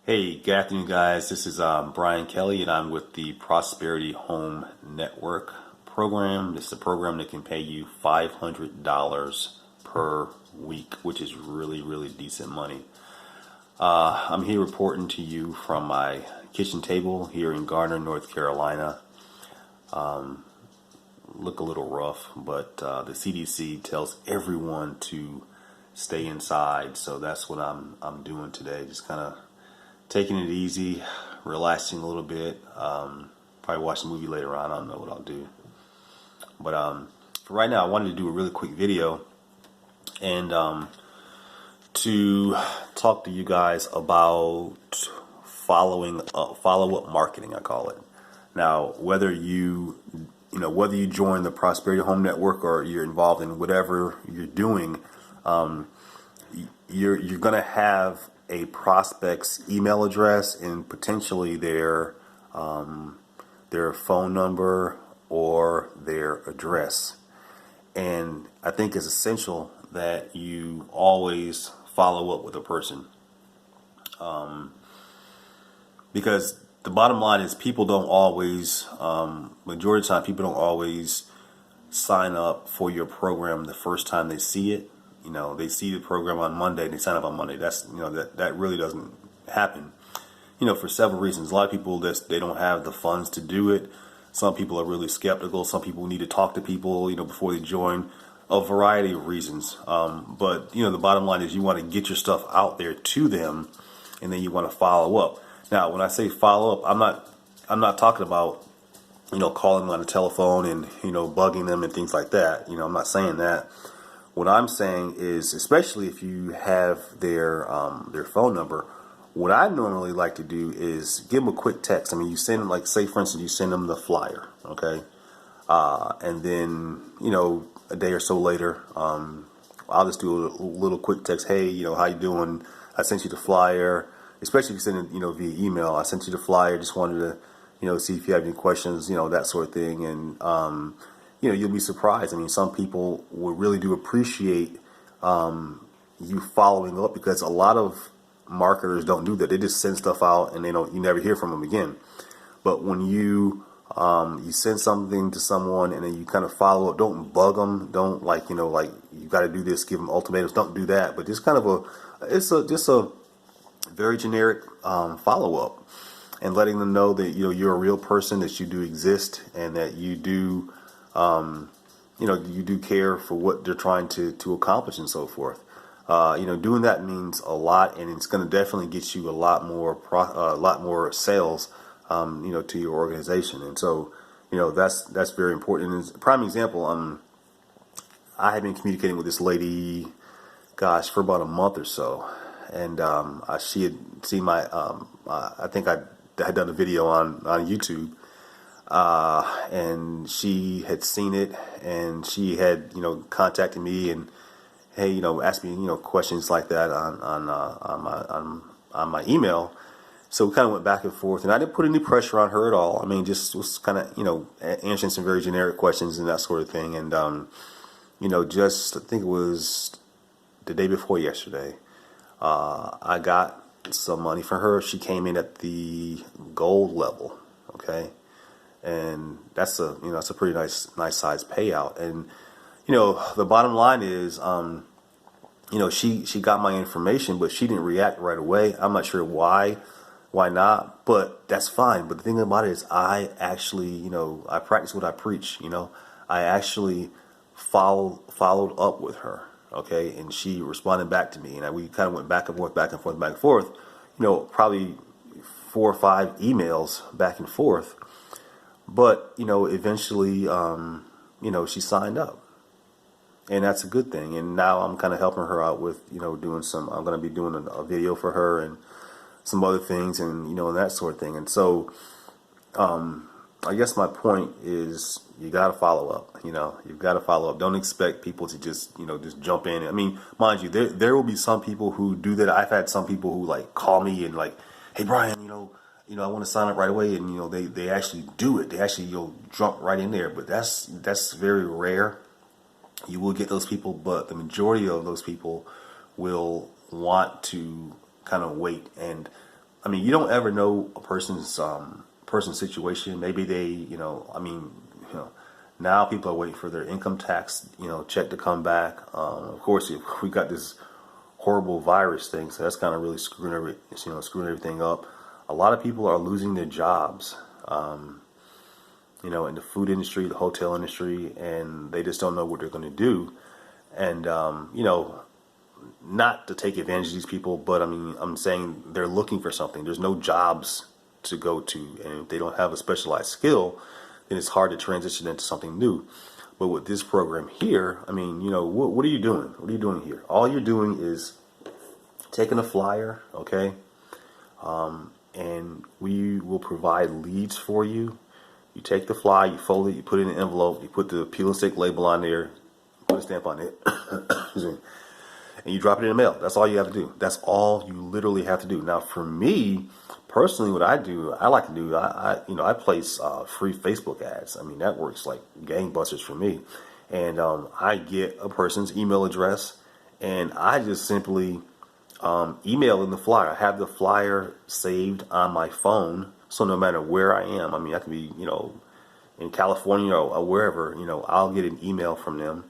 Hey, good afternoon, guys. This is Brian Kelly, and I'm with the Prosperity Home Network program. This is a program that can pay you $500 per week, which is really, really decent money. I'm here reporting to you from my kitchen table here in Garner, North Carolina. Look a little rough, but the CDC tells everyone to stay inside, so that's what I'm doing today. Just kind of taking it easy, relaxing a little bit. Probably watch a movie later on. I don't know what I'll do. But for right now, I wanted to do a really quick video and to talk to you guys about follow-up marketing, I call it. Now, whether you join the Prosperity Home Network or you're involved in whatever you're doing, you're going to have a prospect's email address and potentially their phone number or their address. And I think it's essential that you always follow up with a person, because the bottom line is people don't always, majority of the time, people don't always sign up for your program the first time they see it. They see the program on Monday and they sign up on Monday. That really doesn't happen, for several reasons. A lot of people, they don't have the funds to do it. Some people are really skeptical. Some people need to talk to people, before they join, a variety of reasons. But the bottom line is you want to get your stuff out there to them, and then you want to follow up. Now, when I say follow up, I'm not talking about, calling them on the telephone and, bugging them and things like that. I'm not saying that. What I'm saying is, especially if you have their phone number, what I normally like to do is give them a quick text. I mean, you send them, like, say for instance, you send them the flyer, okay, and then a day or so later, I'll just do a little quick text. Hey, how you doing? I sent you the flyer. Especially if you send it, via email. I sent you the flyer. Just wanted to, see if you have any questions, that sort of thing, and you'll be surprised. I mean, some people will really do appreciate you following up, because a lot of marketers don't do that. They just send stuff out and you never hear from them again. But when you send something to someone and then you kind of follow up, don't bug them. Don't like you got to do this, give them ultimatums. Don't do that. But just kind of just a very generic follow up, and letting them know that you're a real person, that you do exist, and that you do you do care for what they're trying to accomplish and so forth. Doing that means a lot, and it's going to definitely get you a lot more sales, to your organization. And so, that's very important. And as a prime example, I had been communicating with this lady, for about a month or so, and she had seen my, I think I had done a video on YouTube. And she had seen it, and she had, contacted me and, hey, asked me, questions like that on my email. So we kind of went back and forth, and I didn't put any pressure on her at all. I mean, just was kind of, answering some very generic questions and that sort of thing. And, just, I think it was the day before yesterday, I got some money for her. She came in at the gold level. Okay. And that's a pretty nice size payout. And the bottom line is, she got my information, but she didn't react right away. I'm not sure why not, but that's fine. But the thing about it is, I actually, I practice what I preach. I actually followed up with her, okay, and she responded back to me, and we kind of went back and forth, probably 4 or 5 emails back and forth. But, eventually, she signed up, and that's a good thing. And now I'm kind of helping her out with, I'm going to be doing a video for her and some other things, and, and that sort of thing. And so, I guess my point is, you got to follow up. You've got to follow up. Don't expect people to just jump in. I mean, mind you, there will be some people who do that. I've had some people who call me and hey, Brian, I want to sign up right away, and they actually do it. They actually jump right in there. But that's very rare. You will get those people, but the majority of those people will want to kind of wait. And I mean, you don't ever know a person's situation. Maybe they, you know, now people are waiting for their income tax, check to come back. Of course, if we got this horrible virus thing, so that's kind of really screwing everything up. A lot of people are losing their jobs, in the food industry, the hotel industry, and they just don't know what they're going to do. And not to take advantage of these people, but I mean, I'm saying they're looking for something. There's no jobs to go to, and if they don't have a specialized skill, then it's hard to transition into something new. But with this program here, I mean, what are you doing? What are you doing here? All you're doing is taking a flyer, okay? And we will provide leads for you. You take the flyer, you fold it, you put it in an envelope, you put the peel and stick label on there, put a stamp on it, and you drop it in the mail. That's all you have to do. That's all you literally have to do. Now, for me personally, what I do, I like to do, I place free Facebook ads. I mean, that works like gangbusters for me. And I get a person's email address, and I just simply email in the flyer. I have the flyer saved on my phone, so no matter where I am, I mean, I can be, in California or wherever, I'll get an email from them,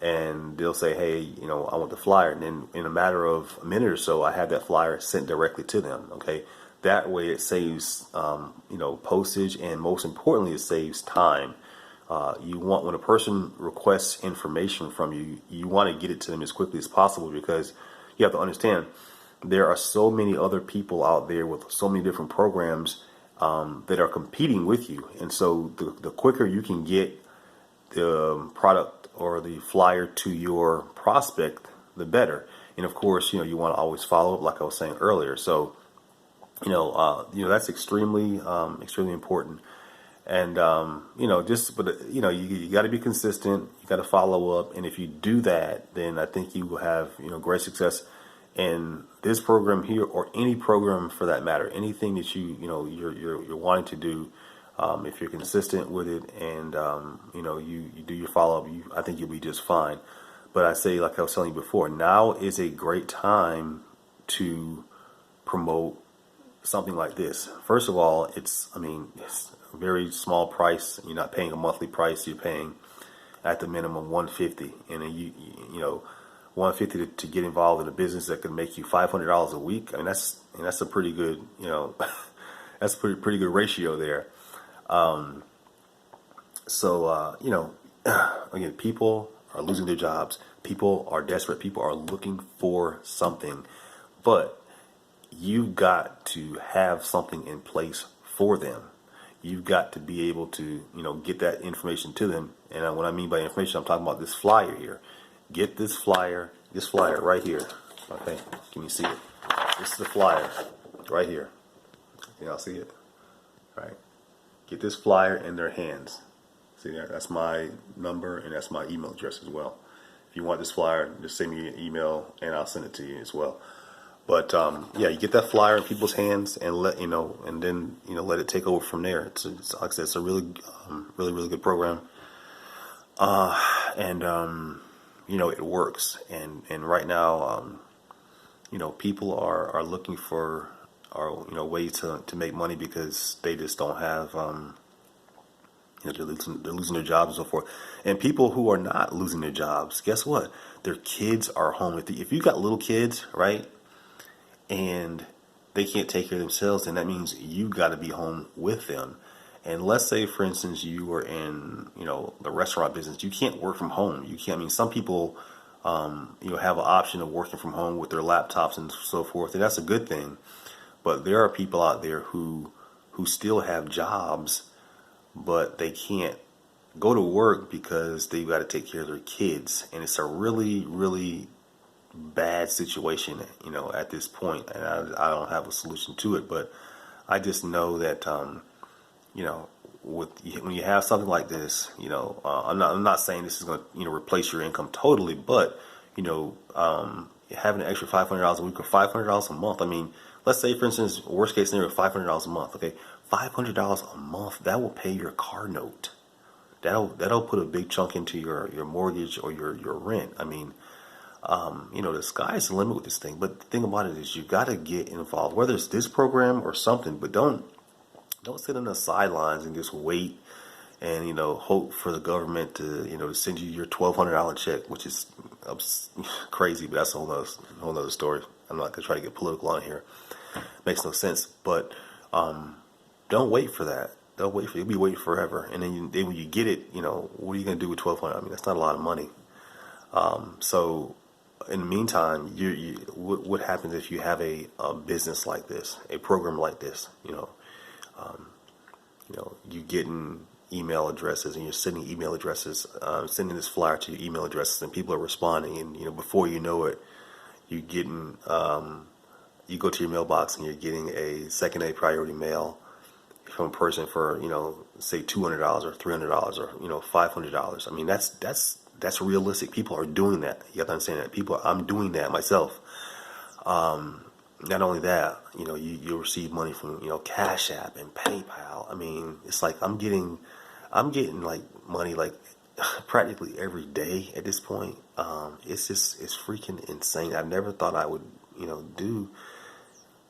and they'll say, hey, I want the flyer. And then in a matter of a minute or so, I have that flyer sent directly to them. Okay. That way it saves, postage, and most importantly, it saves time. When a person requests information from you, you want to get it to them as quickly as possible, because you have to understand there are so many other people out there with so many different programs that are competing with you. And so the quicker you can get the product or the flyer to your prospect, the better. And of course, you want to always follow up, like I was saying earlier. So, that's extremely important. And, you got to be consistent. You got to follow up. And if you do that, then I think you will have, great success in this program here, or any program for that matter. Anything that you're wanting to do, if you're consistent with it, and, you do your follow up, I think you'll be just fine. But I say, like I was telling you before, now is a great time to promote something like this. First of all, it's a very small price. You're not paying a monthly price. You're paying at the minimum $150, and then you $150 to get involved in a business that can make you $500 a week. I mean, that's a pretty good, that's a pretty good ratio there. Again, people are losing their jobs. People are desperate. People are looking for something, but you got to have something in place for them. You've got to be able to, get that information to them. And what I mean by information, I'm talking about this flyer here. Get this flyer right here. Okay, can you see it? This is the flyer right here. Can y'all see it? All right. Get this flyer in their hands. See there? That's my number, and that's my email address as well. If you want this flyer, just send me an email, and I'll send it to you as well. But you get that flyer in people's hands, and let it take over from there. It's like I said, it's a really good program, it works. And right now, people are looking for ways to make money, because they just don't have they're losing their jobs and so forth. And people who are not losing their jobs, guess what? Their kids are home. If you got little kids, right, and they can't take care of themselves, then that means you got to be home with them. And let's say, for instance, you are in, the restaurant business. You can't work from home. You can't. I mean, some people, have an option of working from home with their laptops and so forth, and that's a good thing. But there are people out there who still have jobs, but they can't go to work because they've got to take care of their kids, and it's a really, really bad situation, at this point. And I don't have a solution to it, but I just know that, when you have something like this, I'm not saying this is going to, replace your income totally, but, having an extra $500 a week or $500 a month. I mean, let's say, for instance, worst case scenario, $500 a month. Okay, $500 a month, that will pay your car note. That'll put a big chunk into your mortgage or your rent. I mean, The sky's the limit with this thing. But the thing about it is you got to get involved, whether it's this program or something. But don't sit on the sidelines and just wait and hope for the government to send you your $1,200 check, which is crazy. But that's a whole nother story. I'm not gonna try to get political on here. Makes no sense. But don't wait for that. Don't wait for you'll be waiting forever. And then when you get it, what are you gonna do with 1,200? I mean, that's not a lot of money. So in the meantime, what happens if you have a business like this, a program like this? You getting email addresses and you're sending email addresses, sending this flyer to your email addresses, and people are responding. And before you know it, you getting you go to your mailbox and you're getting a second A priority mail from a person for say $200 or $300 or $500. I mean, that's realistic. People are doing that. You have to understand that I'm doing that myself. Not only that, you receive money from Cash App and PayPal. I mean, it's like I'm getting like money like practically every day at this point. It's freaking insane. I never thought I would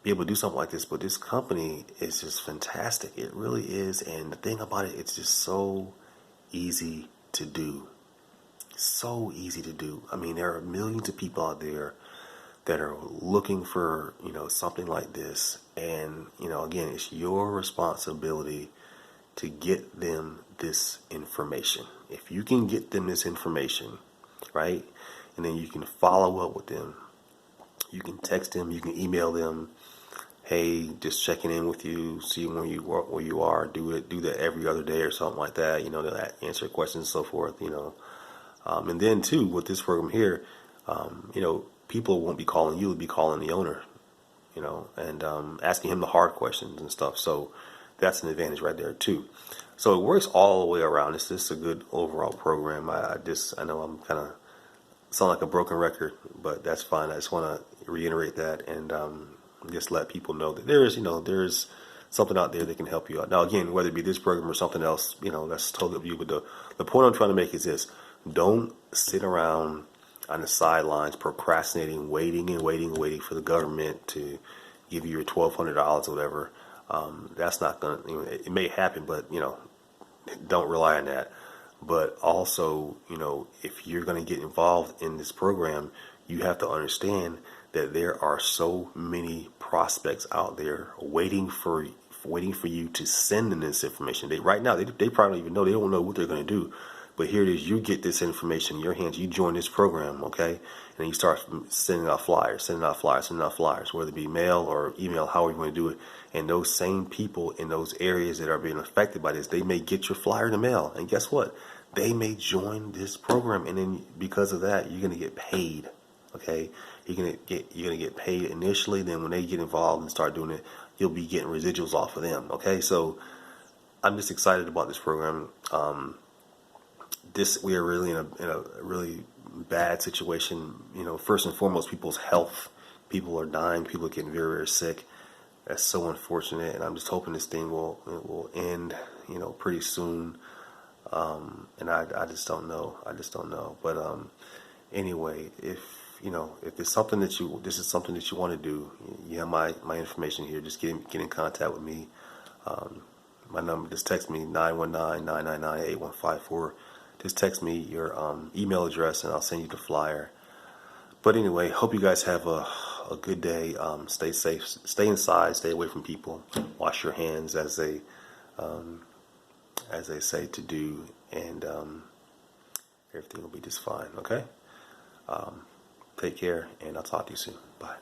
be able to do something like this, but this company is just fantastic. It really is. And the thing about it, it's just so easy to do. So easy to do. I mean, there are millions of people out there that are looking for something like this, and again, it's your responsibility to get them this information. If you can get them this information, right, and then you can follow up with them, you can text them, you can email them, hey, just checking in with you, see where you are. Do that every other day or something like that. They'll answer questions and so forth. And then too, with this program here, people won't be calling you; they'll be calling the owner, and asking him the hard questions and stuff. So that's an advantage right there too. So it works all the way around. It's just a good overall program. I know I'm kind of sound like a broken record, but that's fine. I just want to reiterate that and just let people know that there's something out there that can help you out. Now, again, whether it be this program or something else, that's totally up to you. But the point I'm trying to make is this: don't sit around on the sidelines procrastinating, waiting for the government to give you your $1,200 or whatever. That's not gonna. It may happen, but don't rely on that. But also, if you're going to get involved in this program, you have to understand that there are so many prospects out there waiting for you to send them this information. Right now, they probably don't even know. They don't know what they're going to do. But here it is. You get this information in your hands. You join this program, okay? And then you start sending out flyers, whether it be mail or email, however you want to do it. And those same people in those areas that are being affected by this, they may get your flyer in the mail. And guess what? They may join this program, and then because of that, you're going to get paid. Okay, you're gonna get paid initially. Then when they get involved and start doing it, you'll be getting residuals off of them. Okay, so I'm just excited about this program. We are really in a really bad situation. First and foremost, people's health. People are dying. People are getting very, very sick. That's so unfortunate, and I'm just hoping this thing will end, pretty soon. And I just don't know. But anyway, if it's something this is something that you want to do, you have my information here. Just get in contact with me. My number, just text me 919-999-8154. Just text me your email address and I'll send you the flyer. But anyway, hope you guys have a good day. Stay safe, stay inside, stay away from people, wash your hands as they say to do, and everything will be just fine. Okay? Take care, and I'll talk to you soon. Bye.